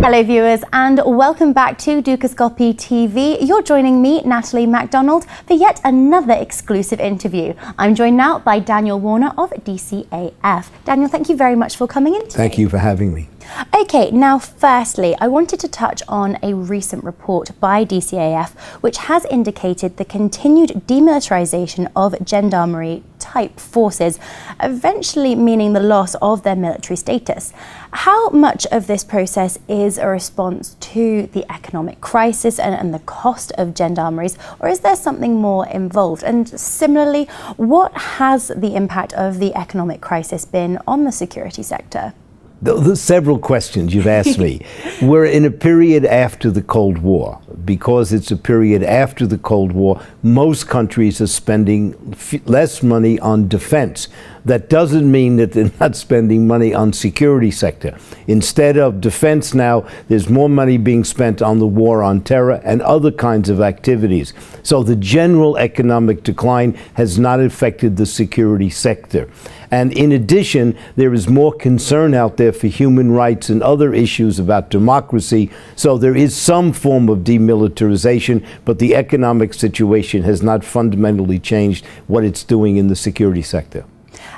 Hello viewers and welcome back to Dukascopy TV. You're joining me, Natalie MacDonald, for yet another exclusive interview. I'm joined now by Daniel Warner of DCAF. Daniel, thank you very much for coming in today. Thank you for having me. Okay, now firstly, I wanted to touch on a recent report by DCAF which has indicated the continued demilitarization of gendarmerie type forces, eventually meaning the loss of their military status. How much of this process is a response to the economic crisis and the cost of gendarmeries, or is there something more involved? And similarly, what has the impact of the economic crisis been on the security sector? There's several questions you've asked me. We're in a period after the Cold War. Because it's a period after the Cold War, most countries are spending less money on defense. That doesn't mean that they're not spending money on security sector. Instead of defense now, there's more money being spent on the war on terror and other kinds of activities. So the general economic decline has not affected the security sector. And in addition, there is more concern out there for human rights and other issues about democracy. So there is some form of demilitarization, but the economic situation has not fundamentally changed what it's doing in the security sector.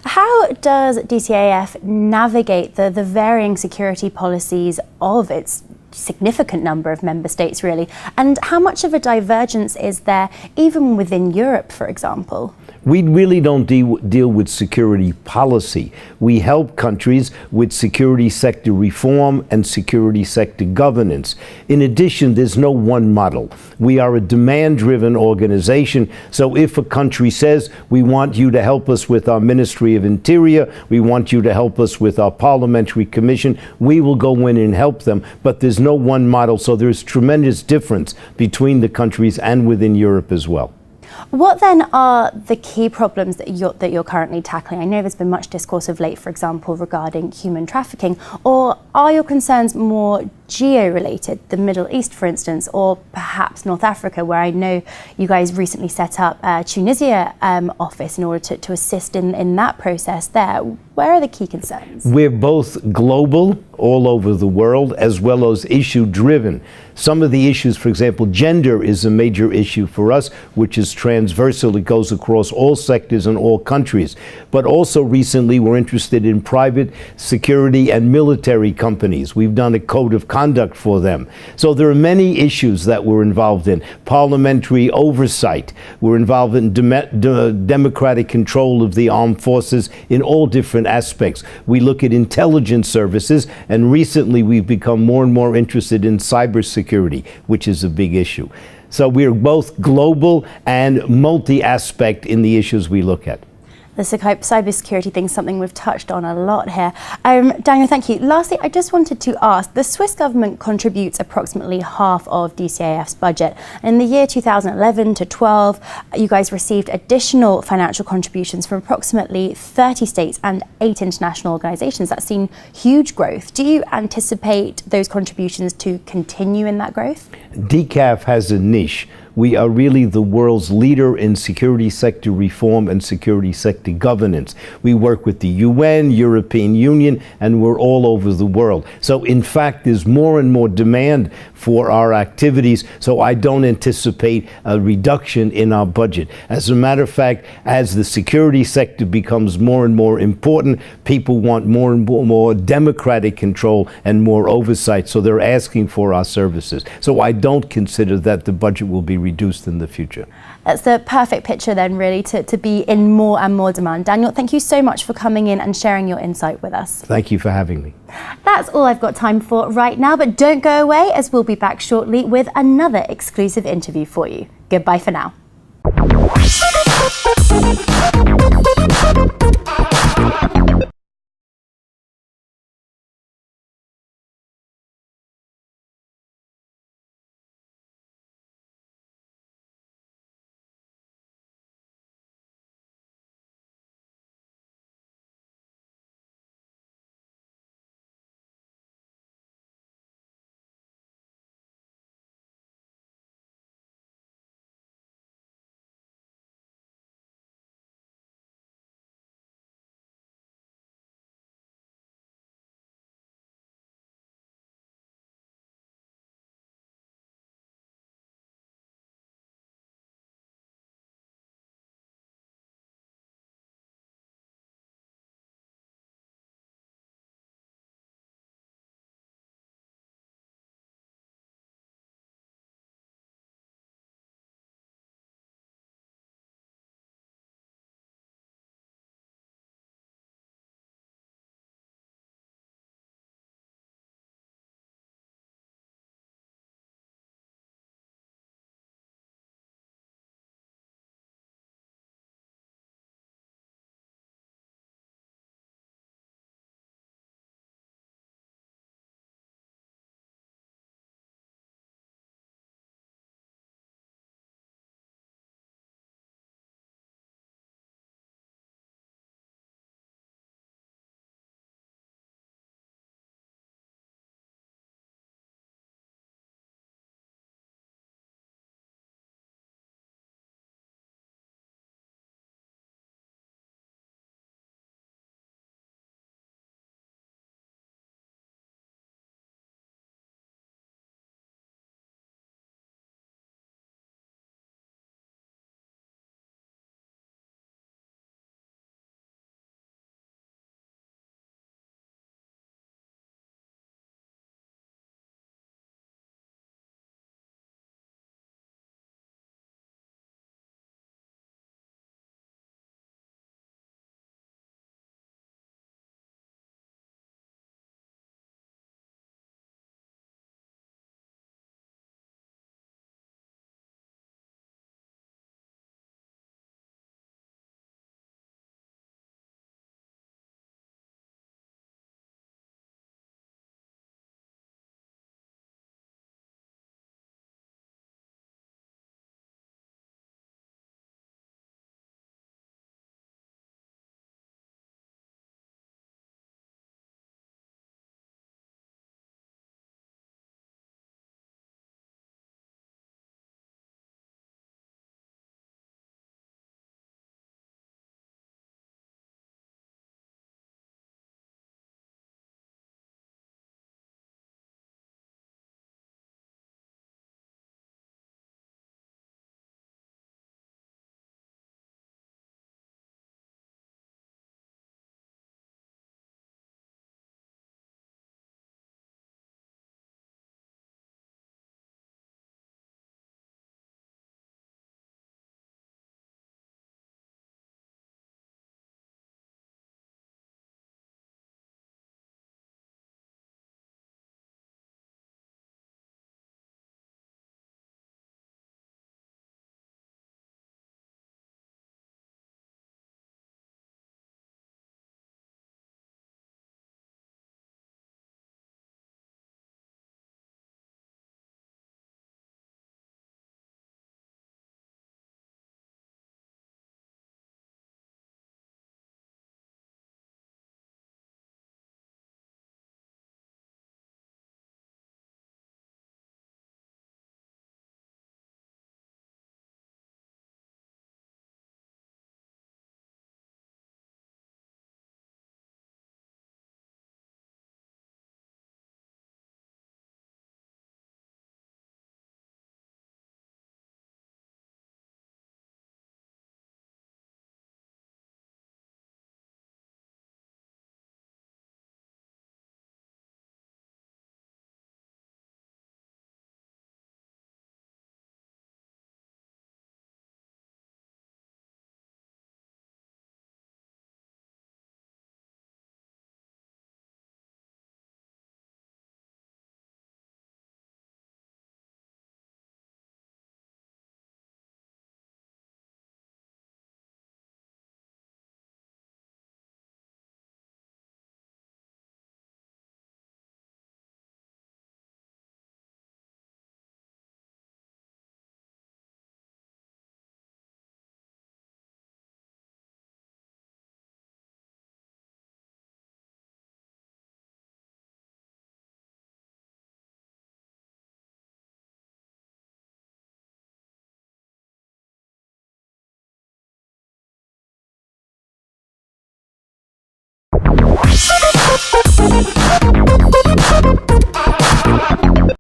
How does DCAF navigate the varying security policies of its significant number of member states, really? And how much of a divergence is there even within Europe, for example? We really don't deal with security policy. We help countries with security sector reform and security sector governance. In addition, there's no one model. We are a demand-driven organization, so if a country says, we want you to help us with our Ministry of Interior, we want you to help us with our Parliamentary Commission, we will go in and help them, but there's no one model, so there's tremendous difference between the countries and within Europe as well. What then are the key problems that you're currently tackling? I know there's been much discourse of late, for example, regarding human trafficking, or are your concerns more geo-related, the Middle East, for instance, or perhaps North Africa, where I know you guys recently set up a Tunisia office in order to assist in that process there. Where are the key concerns? We're both global, all over the world, as well as issue-driven. Some of the issues, for example, gender is a major issue for us, which is transversal. It goes across all sectors and all countries. But also recently, we're interested in private security and military companies. We've done a code of conduct for them. So there are many issues that we're involved in. Parliamentary oversight. We're involved in democratic control of the armed forces in all different aspects. We look at intelligence services, and recently we've become more and more interested in cybersecurity, which is a big issue. So we're both global and multi-aspect in the issues we look at. The cybersecurity thing is something we've touched on a lot here. Daniel, thank you. Lastly, I just wanted to ask, the Swiss government contributes approximately half of DCAF's budget. In the year 2011 to 12, you guys received additional financial contributions from approximately 30 states and 8 international organizations. That's seen huge growth. Do you anticipate those contributions to continue in that growth? DCAF has a niche. We are really the world's leader in security sector reform and security sector governance. We work with the UN, European Union, and we're all over the world. So in fact, there's more and more demand for our activities, so I don't anticipate a reduction in our budget. As a matter of fact, as the security sector becomes more and more important, people want more and more democratic control and more oversight, so they're asking for our services. So I don't consider that the budget will be reduced in the future. That's the perfect picture then, really, to be in more and more demand. Daniel, thank you so much for coming in and sharing your insight with us. Thank you for having me. That's all I've got time for right now, but don't go away, as we'll be back shortly with another exclusive interview for you. Goodbye for now.